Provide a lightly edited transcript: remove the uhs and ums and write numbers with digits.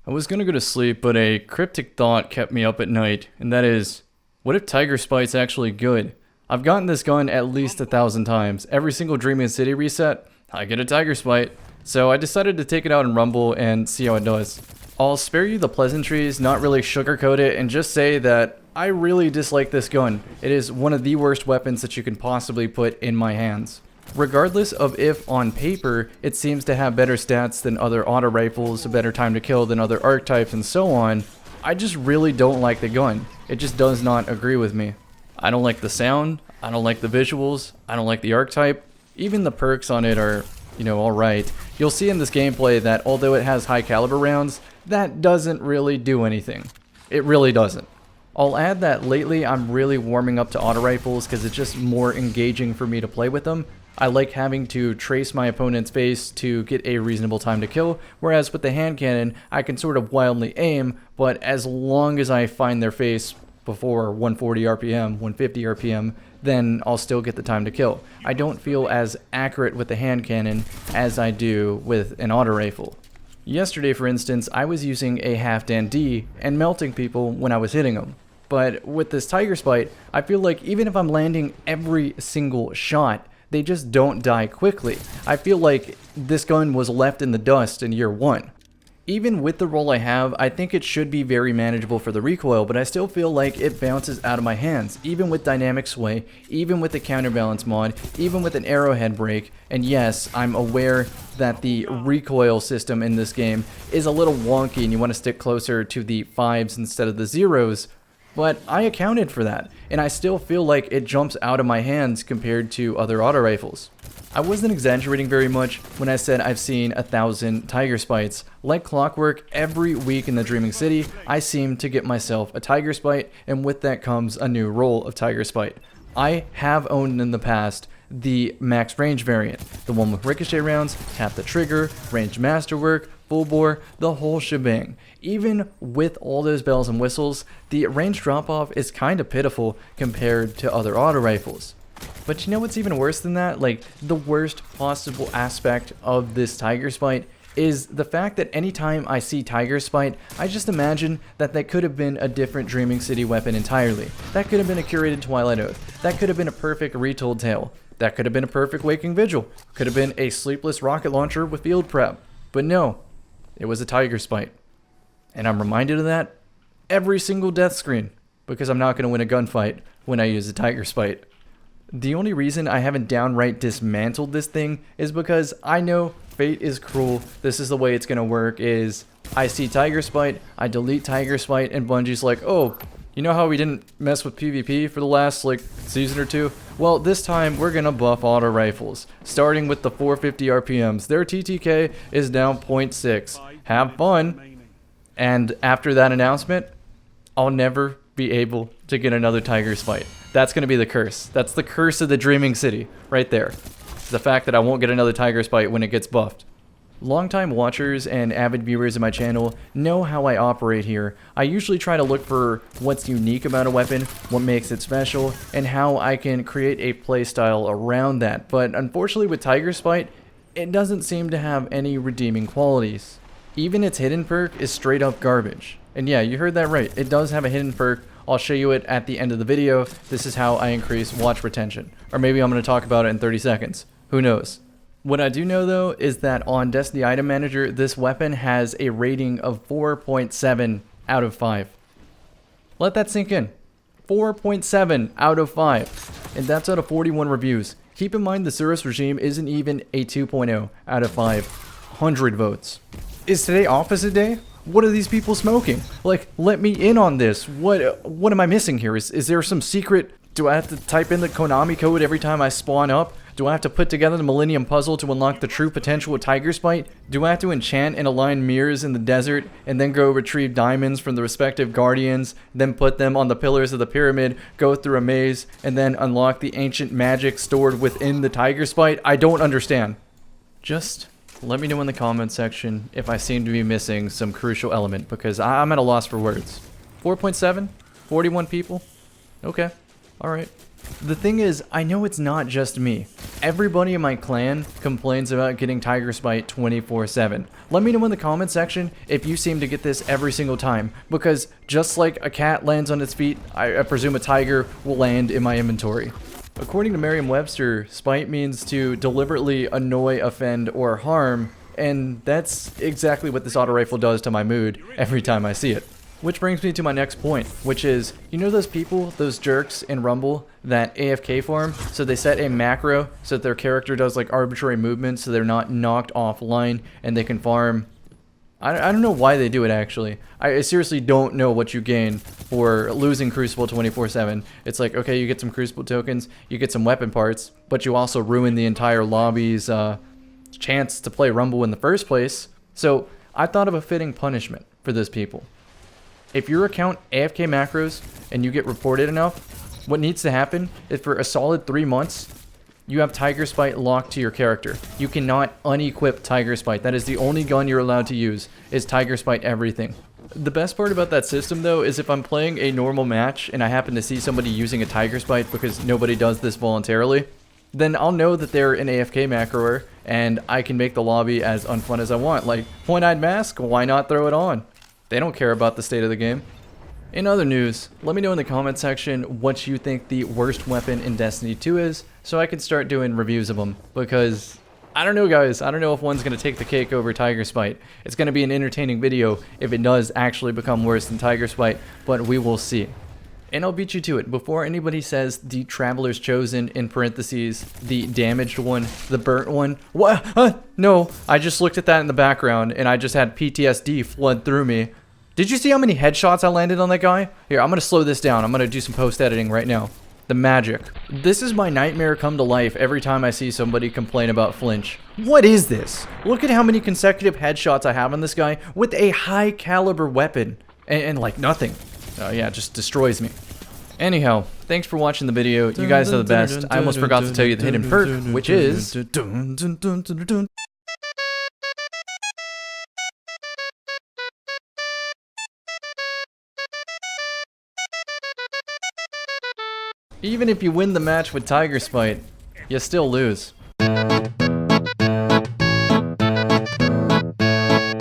I was gonna go to sleep, but a cryptic thought kept me up at night, and that is, what if Tigerspite's actually good? I've gotten this gun at least 1,000 times. Every single Dreaming City reset, I get a Tigerspite. So I decided to take it out in Rumble and see how it does. I'll spare you the pleasantries, not really sugarcoat it, and just say that I really dislike this gun. It is one of the worst weapons that you can possibly put in my hands. Regardless of if on paper it seems to have better stats than other auto rifles, a better time to kill than other archetypes and so on, I just really don't like the gun. It just does not agree with me. I don't like the sound, I don't like the visuals, I don't like the archetype. Even the perks on it are, alright. You'll see in this gameplay that although it has high caliber rounds, that doesn't really do anything. It really doesn't. I'll add that lately I'm really warming up to auto rifles because it's just more engaging for me to play with them. I like having to trace my opponent's face to get a reasonable time to kill, whereas with the hand cannon, I can sort of wildly aim, but as long as I find their face before 140 RPM, 150 RPM, then I'll still get the time to kill. I don't feel as accurate with the hand cannon as I do with an auto rifle. Yesterday, for instance, I was using a half-dan D and melting people when I was hitting them. But with this Tigerspite, I feel like even if I'm landing every single shot, they just don't die quickly. I feel like this gun was left in the dust in year one. Even with the roll I have, I think it should be very manageable for the recoil, but I still feel like it bounces out of my hands, even with dynamic sway, even with the counterbalance mod, even with an arrowhead break. And yes, I'm aware that the recoil system in this game is a little wonky and you want to stick closer to the 5s instead of the 0s, but I accounted for that, and I still feel like it jumps out of my hands compared to other auto rifles. I wasn't exaggerating very much when I said I've seen 1,000 Tigerspites. Like clockwork, every week in the Dreaming City, I seem to get myself a Tigerspite, and with that comes a new roll of Tigerspite. I have owned in the past the max range variant, the one with ricochet rounds, tap the trigger, range masterwork, full bore, the whole shebang. Even with all those bells and whistles, the range drop-off is kind of pitiful compared to other auto rifles. But you know what's even worse than that? Like, the worst possible aspect of this Tigerspite is the fact that anytime I see Tigerspite, I just imagine that that could have been a different Dreaming City weapon entirely. That could have been a curated Twilight Oath. That could have been a perfect retold tale. That could have been a perfect Waking Vigil. Could have been a sleepless rocket launcher with field prep. But no, it was a Tigerspite. And I'm reminded of that every single death screen, because I'm not going to win a gunfight when I use a Tigerspite. The only reason I haven't downright dismantled this thing is because I know fate is cruel. This is the way it's going to work, is I see Tigerspite, I delete Tigerspite, and Bungie's like, oh, you know how we didn't mess with PvP for the last, season or two? Well, this time we're going to buff auto rifles, starting with the 450 RPMs. Their TTK is now 0.6. Have fun. And after that announcement, I'll never be able to get another Tigerspite. That's going to be the curse. That's the curse of the Dreaming City, right there. The fact that I won't get another Tigerspite when it gets buffed. Longtime watchers and avid viewers of my channel know how I operate here. I usually try to look for what's unique about a weapon, what makes it special, and how I can create a playstyle around that. But unfortunately with Tigerspite, it doesn't seem to have any redeeming qualities. Even its hidden perk is straight up garbage. And yeah, you heard that right. It does have a hidden perk. I'll show you it at the end of the video. This is how I increase watch retention. Or maybe I'm going to talk about it in 30 seconds. Who knows? What I do know though is that on Destiny Item Manager, this weapon has a rating of 4.7 out of 5. Let that sink in. 4.7 out of 5. And that's out of 41 reviews. Keep in mind the Surus regime isn't even a 2.0 out of 500 votes. Is today opposite day? What are these people smoking? Let me in on this. What am I missing here? Is there some secret? Do I have to type in the Konami code every time I spawn up? Do I have to put together the Millennium Puzzle to unlock the true potential of Tigerspite? Do I have to enchant and align mirrors in the desert and then go retrieve diamonds from the respective guardians, then put them on the pillars of the pyramid, go through a maze, and then unlock the ancient magic stored within the Tigerspite? I don't understand. Just let me know in the comments section if I seem to be missing some crucial element, because I'm at a loss for words. 4.7? 41 people? Okay. Alright. The thing is, I know it's not just me. Everybody in my clan complains about getting Tigerspite 24/7. Let me know in the comment section if you seem to get this every single time, because just like a cat lands on its feet, I presume a tiger will land in my inventory. According to Merriam-Webster, spite means to deliberately annoy, offend, or harm, and that's exactly what this auto rifle does to my mood every time I see it. Which brings me to my next point, which is, you know those people, those jerks in Rumble that AFK farm? So they set a macro so that their character does like arbitrary movements so they're not knocked offline and they can farm. I don't know why they do it actually. I seriously don't know what you gain for losing Crucible 24/7. It's like, okay, you get some Crucible tokens, you get some weapon parts, but you also ruin the entire lobby's chance to play Rumble in the first place. So I thought of a fitting punishment for those people. If your account AFK macros and you get reported enough, what needs to happen is for a solid 3 months, you have Tigerspite locked to your character. You cannot unequip Tigerspite. That is the only gun you're allowed to use, is Tigerspite everything. The best part about that system though is if I'm playing a normal match and I happen to see somebody using a Tigerspite because nobody does this voluntarily, then I'll know that they're an AFK macroer and I can make the lobby as unfun as I want. Like, one-eyed mask, why not throw it on? They don't care about the state of the game. In other news, let me know in the comment section what you think the worst weapon in Destiny 2 is, so I can start doing reviews of them, because I don't know guys, I don't know if one's going to take the cake over Tigerspite. It's going to be an entertaining video if it does actually become worse than Tigerspite, but we will see. And I'll beat you to it before anybody says the Traveler's Chosen, in parentheses, the damaged one, the burnt one. What? No, I just looked at that in the background and I just had PTSD flood through me. Did you see how many headshots I landed on that guy? Here, I'm going to slow this down. I'm going to do some post-editing right now. The magic. This is my nightmare come to life every time I see somebody complain about flinch. What is this? Look at how many consecutive headshots I have on this guy with a high caliber weapon. And like nothing. Oh yeah, it just destroys me. Anyhow, thanks for watching the video. You guys are the best. I almost forgot to tell you the hidden perk, which is... even if you win the match with Tigerspite, you still lose.